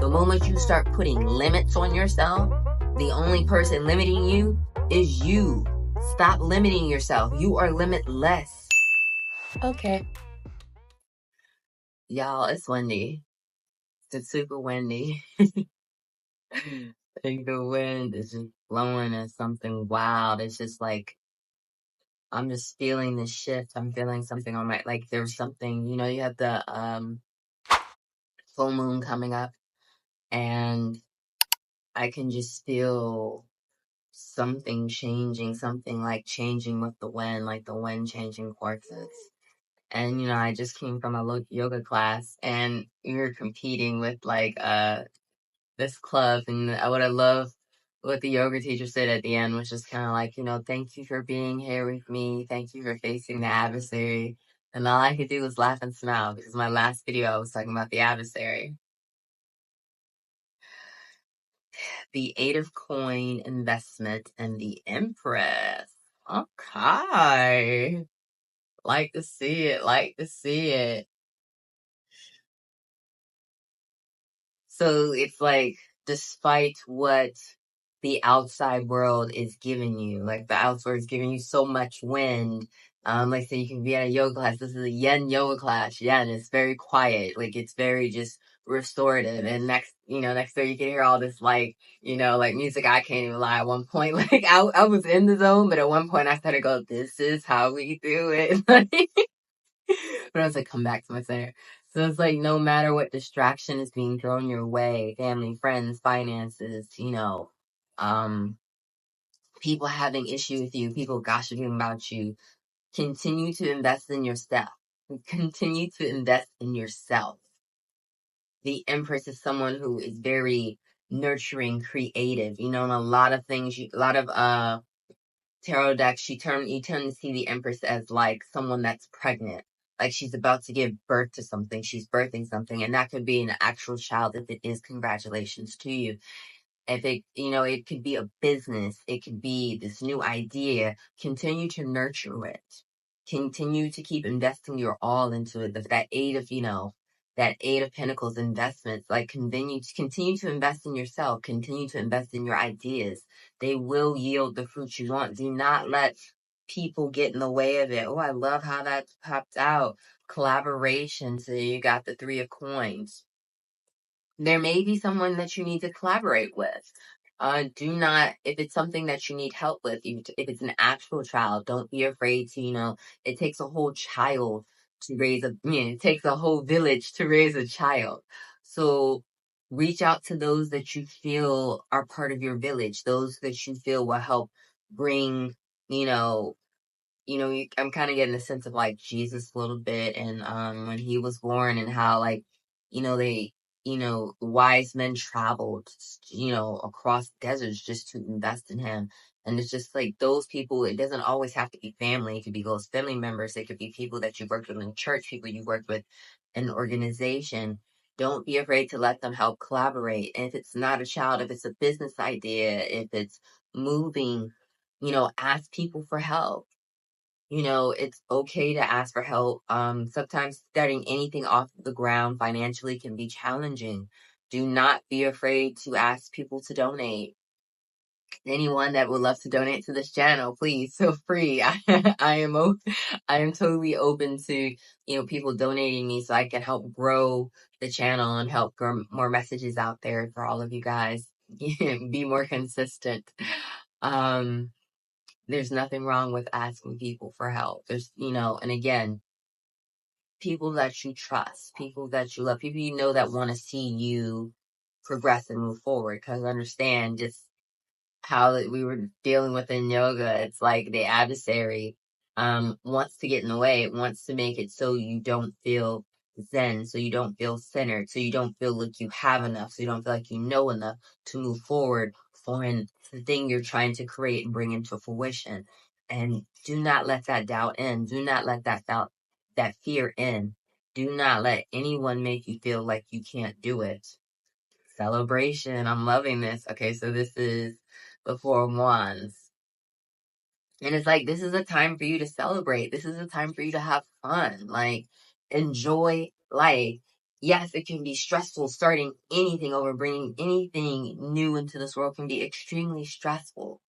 The moment you start putting limits on yourself, the only person limiting you is you. Stop limiting yourself. You are limitless. Okay. Y'all, it's windy. It's super windy. Like the wind is just blowing and something wild. It's just like, I'm just feeling this shift. I'm feeling something on my, like there's something, you have the full moon coming up, and I can just feel something changing, something like changing with the wind, like the wind changing courses. And, I just came from a yoga class, and we were competing with like, this club, and what I love what the yoga teacher said at the end was just kind of like, thank you for being here with me. Thank you for facing the adversary. And all I could do was laugh and smile, because my last video I was talking about the adversary. The 8 of coin, investment, and the Empress. Okay. Like to see it, like to see it. So it's like, despite what the outside world is giving you, like the outside world is giving you so much wind. Like say you can be at a yoga class. This is a yen yoga class. Yen is very quiet. Like it's very just restorative. And next door you can hear all this like, like music. I can't even lie. At one point, like I was in the zone, but at one point I started to go, this is how we do it. But I was like, come back to my center. So it's like, no matter what distraction is being thrown your way, family, friends, finances, um, people having issue with you, people gossiping about you, continue to invest in yourself. Continue to invest in yourself. The Empress is someone who is very nurturing, creative, and a lot of things, a lot of, tarot decks, you tend to see the Empress as like someone that's pregnant. Like she's about to give birth to something. She's birthing something. And that could be an actual child. If it is, congratulations to you. If it, it could be a business. It could be this new idea. Continue to nurture it. Continue to keep investing your all into it. That eight of pentacles investments, like continue to invest in yourself, continue to invest in your ideas. They will yield the fruit you want. Do not let people get in the way of it. Oh, I love how that popped out. Collaboration. So you got the 3 of coins. There may be someone that you need to collaborate with. If it's something that you need help with, if it's an actual child, don't be afraid to, it takes a whole child to raise it takes a whole village to raise a child. So reach out to those that you feel are part of your village, those that you feel will help bring, I'm kind of getting a sense of like Jesus a little bit, and when he was born, and how like, they, wise men traveled, across deserts just to invest in him. And it's just like those people, it doesn't always have to be family. It could be those family members. It could be people that you worked with in church, people you worked with in an organization. Don't be afraid to let them help collaborate. And if it's not a child, if it's a business idea, if it's moving, ask people for help. It's okay to ask for help. Sometimes starting anything off the ground financially can be challenging. Do not be afraid to ask people to donate. Anyone that would love to donate to this channel, please feel free. I am totally open to, people donating me so I can help grow the channel and help grow more messages out there for all of you guys. Be more consistent. There's nothing wrong with asking people for help. There's, and again, people that you trust, people that you love, people that want to see you progress and move forward. Because understand just how we were dealing with in yoga, it's like the adversary wants to get in the way. It wants to make it so you don't feel zen, so you don't feel centered, so you don't feel like you have enough, so you don't feel like you know enough to move forward for the thing you're trying to create and bring into fruition. And do not let that doubt in. Do not let that fear in. Do not let anyone make you feel like you can't do it. Celebration. I'm loving this. Okay, so this is the 4 of Wands. And it's like, this is a time for you to celebrate. This is a time for you to have fun. Like, enjoy life. Yes, it can be stressful starting anything over, bringing anything new into this world can be extremely stressful.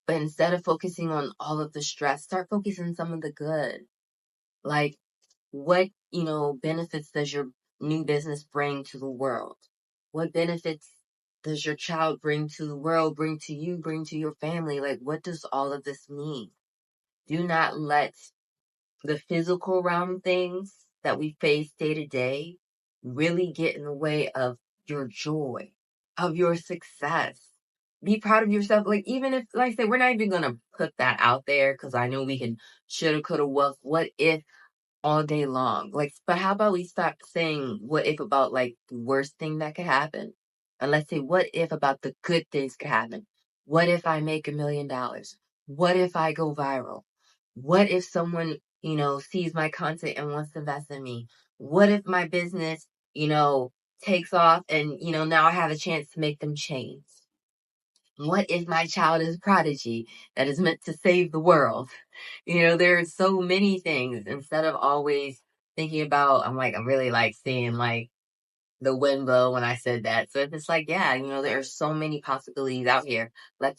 But instead of focusing on all of the stress, start focusing on some of the good. Like, what, benefits does your new business bring to the world? What benefits does your child bring to the world, bring to you, bring to your family? Like, what does all of this mean? Do not let the physical realm things that we face day to day really get in the way of your joy, of your success. Be proud of yourself. Like, even if, like I said, we're not even going to put that out there because I know we can shoulda, coulda, what if all day long. Like, but how about we stop saying what if about like the worst thing that could happen? And let's say what if about the good things could happen? What if I make $1 million? What if I go viral? What if someone, sees my content and wants to invest in me? What if my business, takes off and, now I have a chance to make them change? What if my child is a prodigy that is meant to save the world? There are so many things instead of always thinking about, I'm really like seeing like the wind blow when I said that. So it's like, yeah, there are so many possibilities out here.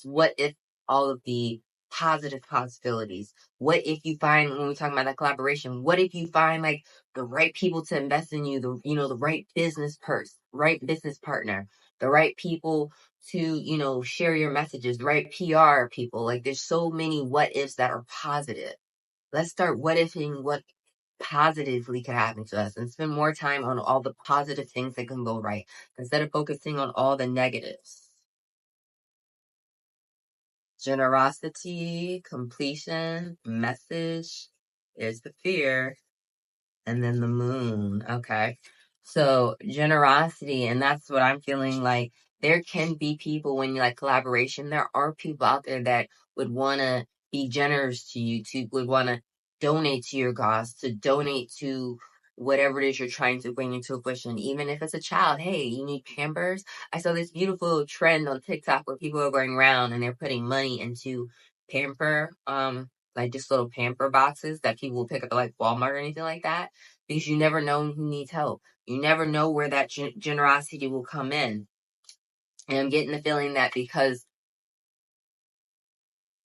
What if all of the positive possibilities? What if you find, when we talk about that collaboration, what if you find like the right people to invest in you, the right right business partner, the right people to, share your messages, the right PR people. Like there's so many what ifs that are positive. Let's start what ifing what positively could happen to us and spend more time on all the positive things that can go right instead of focusing on all the negatives. Generosity, completion, message. There's the fear. And then the moon. Okay. So generosity, and that's what I'm feeling like. There can be people when you like collaboration, there are people out there that would want to be generous to you, would want to donate to your cause, to donate to whatever it is you're trying to bring into fruition. Even if it's a child, hey, you need Pampers. I saw this beautiful trend on TikTok where people are going around and they're putting money into pamper, like just little pamper boxes that people will pick up at like Walmart or anything like that, because you never know who needs help. You never know where that generosity will come in. And I'm getting the feeling that because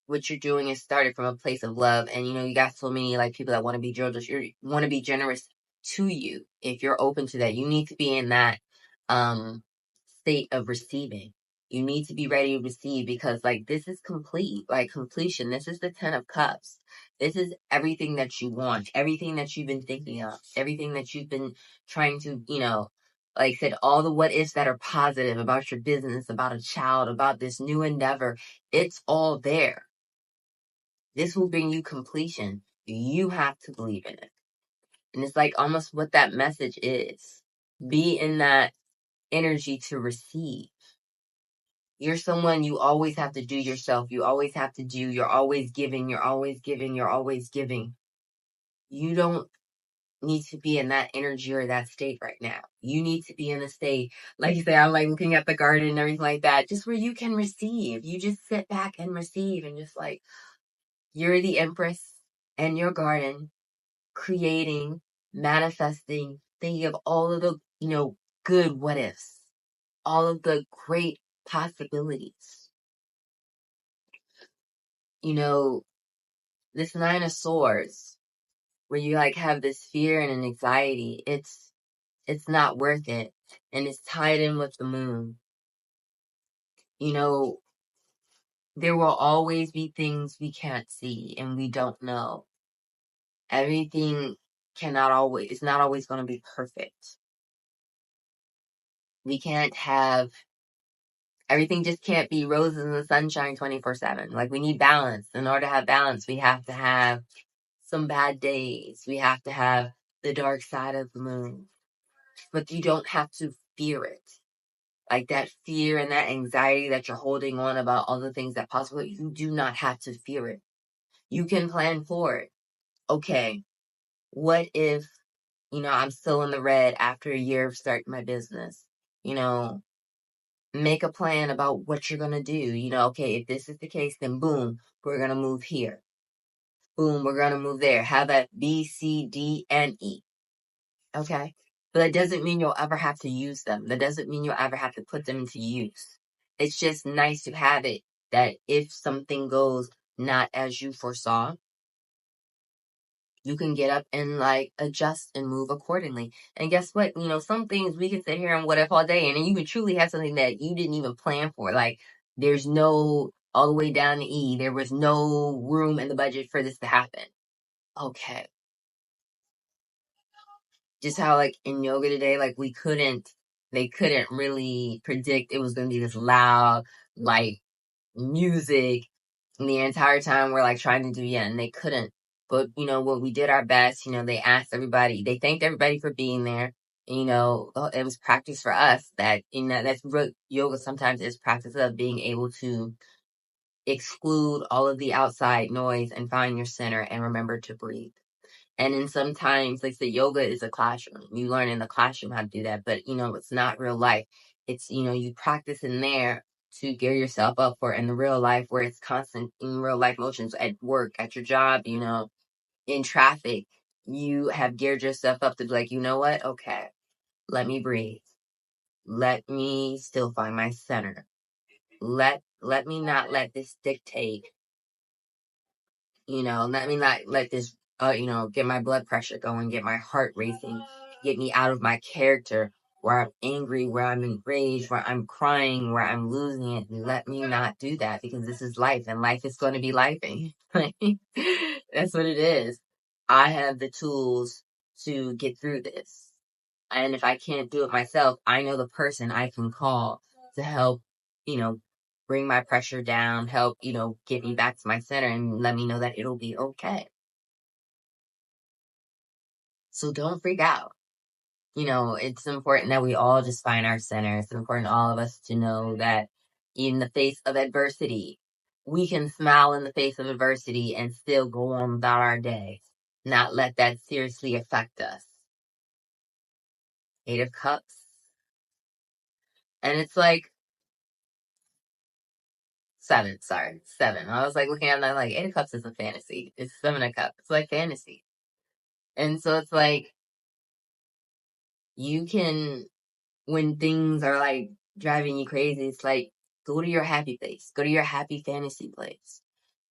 what you're doing is started from a place of love, and you got so many like people that want to be generous. You want to be generous to you. If you're open to that, you need to be in that state of receiving. You need to be ready to receive, because like this is complete, like completion. This is the 10 of Cups. This is everything that you want, everything that you've been thinking of, everything that you've been trying to, like I said, all the what ifs that are positive about your business, about a child, about this new endeavor. It's all there. This will bring you completion. You have to believe in it. And it's like almost what that message is. Be in that energy to receive. You're someone you always have to do yourself. You always have to do. You're always giving. You're always giving. You're always giving. You don't need to be in that energy or that state right now. You need to be in a state, like you say, I'm like looking at the garden and everything like that, just where you can receive. You just sit back and receive and just like, you're the empress in your garden, creating, manifesting, thinking of all of the, good what ifs, all of the great possibilities. This 9 of Swords, where you like have this fear and an anxiety, it's not worth it. And it's tied in with the moon. There will always be things we can't see and we don't know. Everything it's not always going to be perfect. We can't have, everything just can't be roses and sunshine 24/7. Like we need balance. In order to have balance, we have to have some bad days. We have to have the dark side of the moon. But you don't have to fear it. Like that fear and that anxiety that you're holding on about all the things that possibly, you do not have to fear it. You can plan for it. Okay, what if, I'm still in the red after a year of starting my business? Make a plan about what you're going to do. Okay, if this is the case, then boom, we're going to move here. Boom, we're going to move there. Have that B, C, D, and E. Okay. But that doesn't mean you'll ever have to use them. That doesn't mean you'll ever have to put them into use. It's just nice to have it that if something goes not as you foresaw, you can get up and like adjust and move accordingly. And guess what? Some things we can sit here and what if all day, and then you can truly have something that you didn't even plan for. Like there's no all the way down to E. There was no room in the budget for this to happen. Okay. Just how like in yoga today, like they couldn't really predict it was going to be this loud, like music the entire time we're like trying to do, yeah, and they couldn't. But what we did our best, they asked everybody, they thanked everybody for being there. And, it was practice for us that, that's what yoga sometimes is, practice of being able to exclude all of the outside noise and find your center and remember to breathe. And then sometimes, like I said, yoga is a classroom. You learn in the classroom how to do that, but it's not real life. It's, you practice in there to gear yourself up for in the real life where it's constant in real life motions at work, at your job, in traffic. You have geared yourself up to be like, you know what? Okay, let me breathe. Let me still find my center. Let me not let this dictate, let me not let this, get my blood pressure going, get my heart racing, get me out of my character where I'm angry, where I'm enraged, where I'm crying, where I'm losing it. Let me not do that because this is life and life is going to be lifing. That's what it is. I have the tools to get through this. And if I can't do it myself, I know the person I can call to help, you know, bring my pressure down, help, get me back to my center and let me know that it'll be okay. So don't freak out. It's important that we all just find our center. It's important all of us to know that in the face of adversity, we can smile in the face of adversity and still go on about our day. Not let that seriously affect us. 8 of Cups. And it's like 7, sorry, 7. I was like looking at that like 8 of Cups is a fantasy. It's 7 of Cups. It's like fantasy. And so it's like you can, when things are like driving you crazy, it's like go to your happy place, go to your happy fantasy place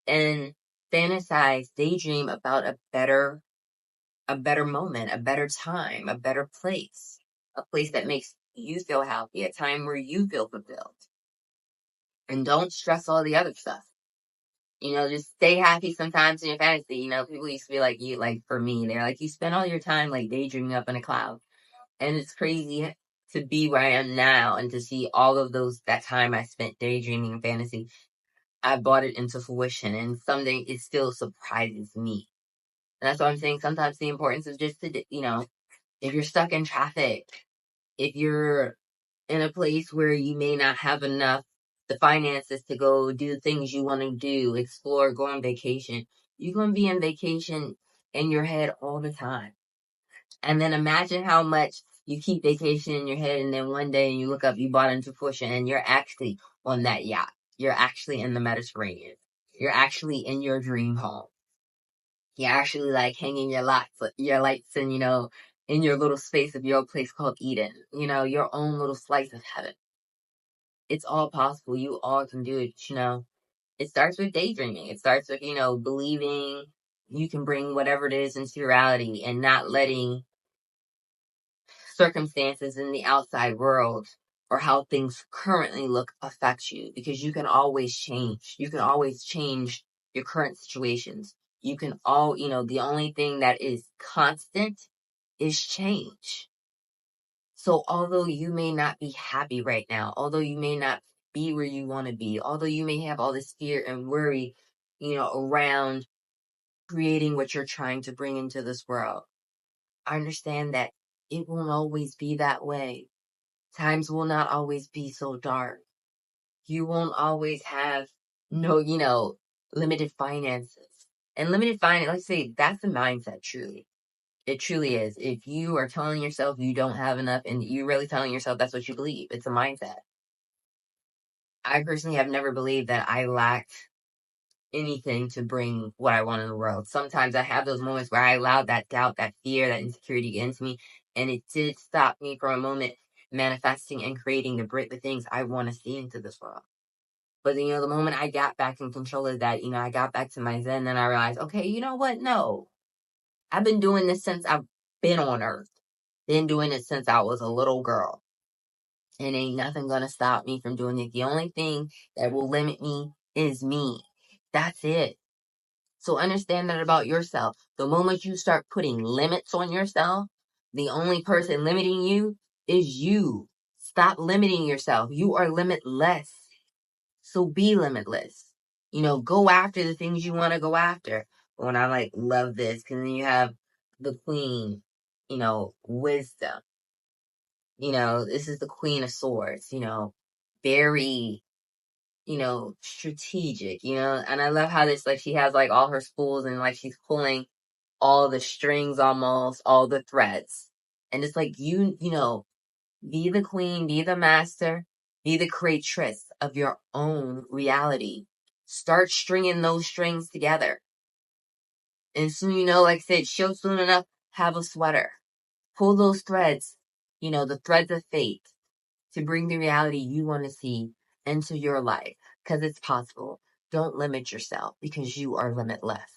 and fantasize, daydream about a better moment, a better time, a better a place that makes you feel happy, a time where you feel fulfilled. And don't stress all the other stuff. Just stay happy sometimes in your fantasy. People used to be like, you, like, for me, they're like, you spend all your time, like, daydreaming up in a cloud. And it's crazy to be where I am now and to see all of that time I spent daydreaming and fantasy. I brought it into fruition, and someday it still surprises me. And that's what I'm saying. Sometimes the importance is just to, if you're stuck in traffic, if you're in a place where you may not have enough the finances to go do the things you want to do, explore, go on vacation, you're going to be on vacation in your head all the time. And then imagine how much you keep vacation in your head, and then one day you look up, you bought into fruition, and you're actually on that yacht. You're actually in the Mediterranean. You're actually in your dream home. You're actually like hanging your lights, and in your little space of your place called Eden. Your own little slice of heaven. It's all possible. You all can do it. It starts with daydreaming. It starts with, believing you can bring whatever it is into your reality and not letting circumstances in the outside world or how things currently look affect you, because you can always change. You can always change your current situations. You can the only thing that is constant is change. So although you may not be happy right now, although you may not be where you want to be, although you may have all this fear and worry, around creating what you're trying to bring into this world, I understand that it won't always be that way. Times will not always be so dark. You won't always have no, limited finances. And limited finance, let's say that's the mindset, truly. It truly is. If you are telling yourself you don't have enough and you're really telling yourself that's what you believe, it's a mindset. I personally have never believed that I lacked anything to bring what I want in the world. Sometimes I have those moments where I allowed that doubt, that fear, that insecurity to get into me, And it did stop me for a moment manifesting and creating the things I want to see into this world. But, the moment I got back in control of that, I got back to my zen, and I realized, okay, you know what? No, I've been doing this since I've been on earth. Been doing it since I was a little girl. And ain't nothing gonna stop me from doing it. The only thing that will limit me is me. That's it. So understand that about yourself. The moment you start putting limits on yourself, the only person limiting you is you. Stop limiting yourself. You are limitless. So be limitless. Go after the things you want to go after. When I love this, because then you have the queen, wisdom. This is the Queen of Swords, very, strategic, and I love how this, she has, all her spools, and, she's pulling all the strings almost, all the threads. And it's be the queen, be the master, be the creatress of your own reality. Start stringing those strings together. And soon, like I said, she'll soon enough have a sweater. Pull those threads, the threads of fate, to bring the reality you want to see into your life. Because it's possible. Don't limit yourself, because you are limitless.